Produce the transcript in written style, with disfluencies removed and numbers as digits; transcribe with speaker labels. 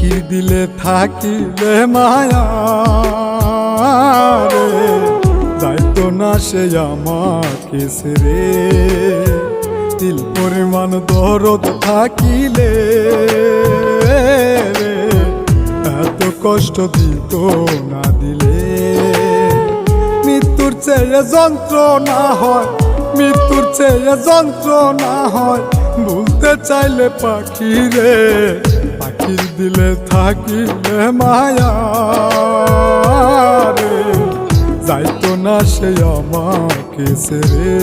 Speaker 1: পাখির দিলে থাকিলে মায়া রে, যাইতো না সে আমাকে ছেড়ে। তিল পরিমাণ দরদ থাকিলে রে, এত কষ্ট দিত না দিলে। মৃত্যুর চেয়ে যন্ত্রণা হয়, মৃত্যুর চেয়ে যন্ত্রণা হয়, ভুলতে চাইলে পাখি রে। পাখির দিলে থাকিলে মায়া রে, যাইতো না সে আমাকে ছেড়ে।